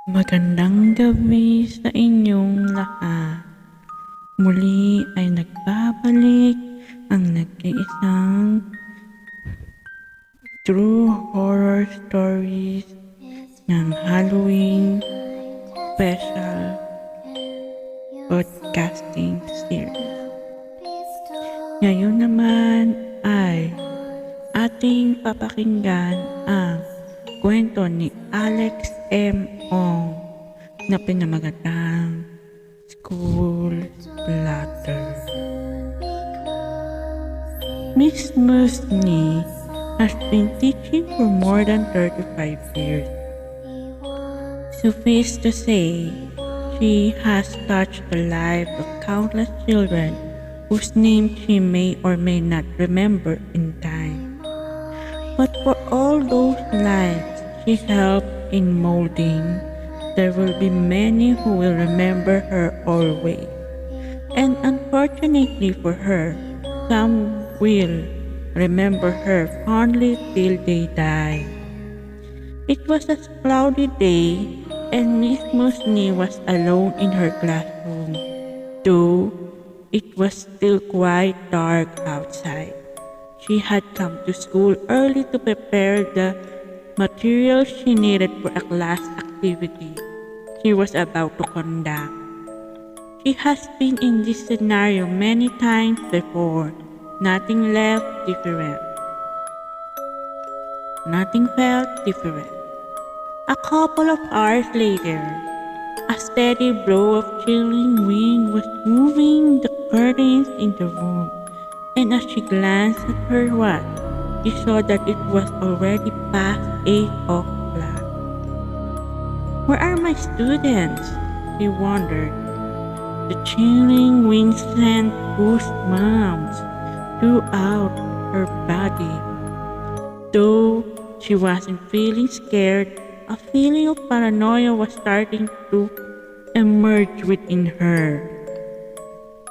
Magandang gabi sa inyong lahat. Muli ay nagbabalik ang nag-iisang true horror stories ng Halloween special podcasting series. Ngayon naman ay ating papakinggan ang kwento ni Alex M. Ong na pinamagatang Splatter. Miss Musney has been teaching for more than 35 years. Suffice to say, she has touched the lives of countless children whose names she may or may not remember in time. But for all those lives she helped in molding, there will be many who will remember her always. And unfortunately for her, some will remember her fondly till they die. It was a cloudy day, and Miss Musney was alone in her classroom, though it was still quite dark outside. She had come to school early to prepare the materials she needed for a class activity she was about to conduct. She has been in this scenario many times before. Nothing felt different. A couple of hours later, a steady blow of chilling wind was moving the curtains in the room, and as she glanced at her watch, she saw that it was already past 8 o'clock. Where are my students? She wondered. The chilling wind sent goosebumps throughout her body. Though she wasn't feeling scared, a feeling of paranoia was starting to emerge within her.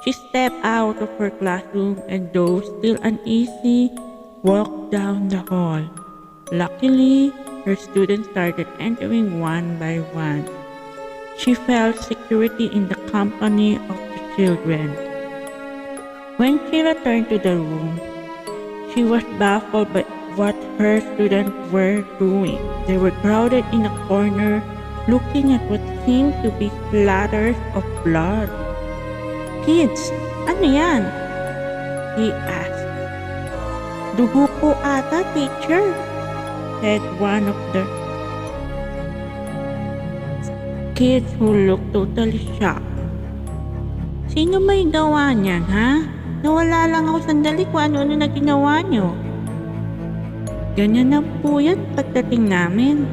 She stepped out of her classroom and, though still uneasy, walked down the hall. Luckily, her students started entering one by one. She felt security in the company of the children. When she returned to the room, she was baffled by what her students were doing. They were crowded in a corner, looking at what seemed to be splatters of blood. "Kids, ano yan?" he asked. "Dugo po ata, teacher," said one of the kids who looked totally shocked. "Sino may gawa niyan, ha? Nawala lang ako sandali kung ano-ano na ginawa niyo." "Ganyan lang po yan pagdating namin.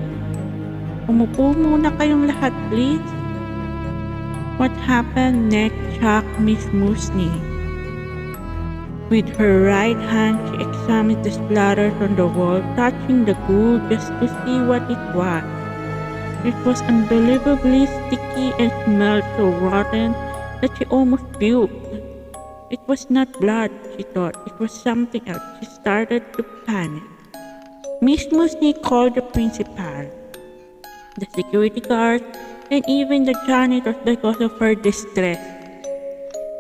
Umupo muna kayong lahat, please." What happened next shocked Miss Musney. With her right hand, she examined the splatters on the wall, touching the glue just to see what it was. It was unbelievably sticky and smelled so rotten that she almost puked. It was not blood, she thought. It was something else. She started to panic. Miss Musney called the principal, the security guards, and even the janitors because of her distress.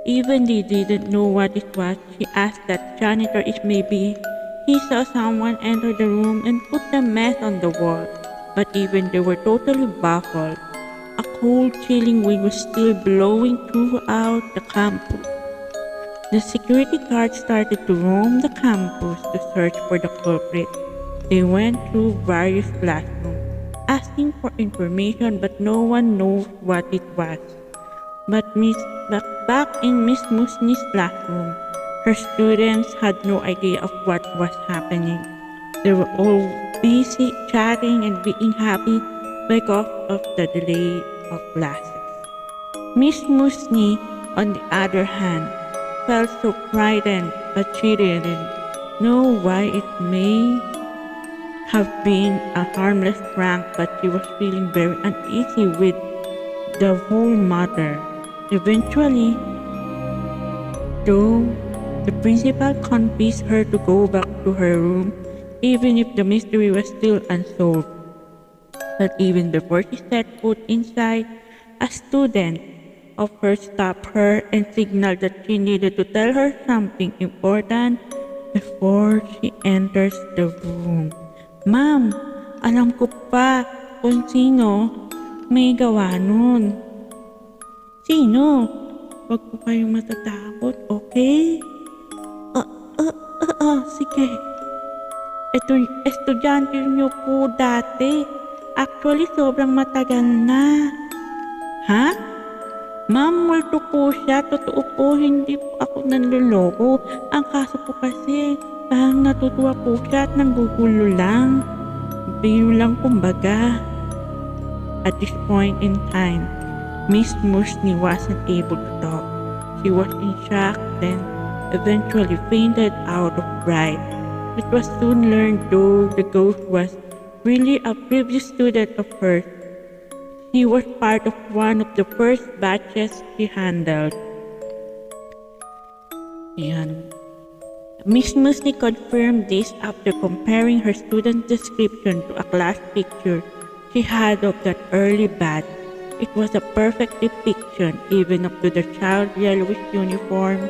Even they didn't know what it was, she asked that janitor if maybe he saw someone enter the room and put the mess on the wall. But even they were totally baffled. A cold, chilling wind was still blowing throughout the campus. The security guards started to roam the campus to search for the culprit. They went through various classrooms, asking for information, but no one knows what it was. But back in Miss Musney's classroom, her students had no idea of what was happening. They were all busy chatting and being happy because of the delay of classes. Miss Musney, on the other hand, felt so frightened, but she didn't know why. It may have been a harmless prank, but she was feeling very uneasy with the whole matter. Eventually, though, the principal convinced her to go back to her room, even if the mystery was still unsolved. But even before she set foot inside, a student of hers stopped her and signaled that she needed to tell her something important before she enters the room. Ma'am, alam ko pa kung sino may gawa nun. Sino? Huwag po kayong matatakot, okay? Sige. Ito, estudyante niyo po dati. Actually, sobrang matagal na. Ha? Ma'am, multo po siya. Totoo po, hindi po ako nanloloko. Ang kaso po kasi, parang natutuwa po siya at nanggugulo lang. Biro lang kumbaga. At this point in time, Miss Musni wasn't able to talk. She was in shock, then eventually fainted out of fright. It was soon learned though the ghost was really a previous student of hers. He was part of one of the first batches she handled. Yan. Miss Musni confirmed this after comparing her student description to a class picture she had of that early batch. It was a perfect depiction even up to the child yellowish uniform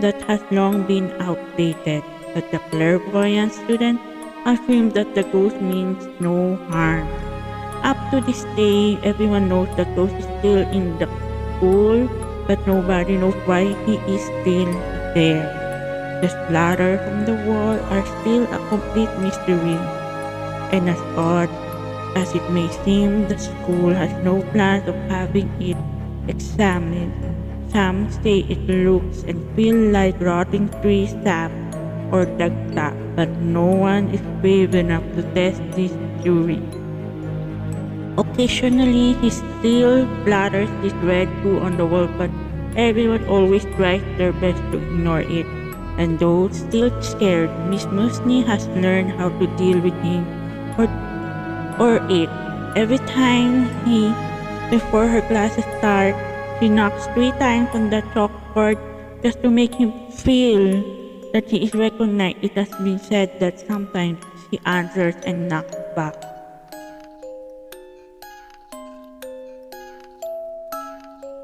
that has long been outdated. But the clairvoyant student affirmed that the ghost means no harm. Up to this day, everyone knows the ghost is still in the school, but nobody knows why he is still there. The splatter from the wall are still a complete mystery. And as odd as it may seem, the school has no plans of having it examined. Some say it looks and feels like rotting tree sap or dagta, but no one is brave enough to test this theory. Occasionally, he still splatters this red goo on the wall, but everyone always tries their best to ignore it. And though still scared, Miss Musni has learned how to deal with him or it. Every time before her classes start, she knocks 3 times on the chalkboard just to make him feel that he is recognized. It has been said that sometimes he answers and knocks back.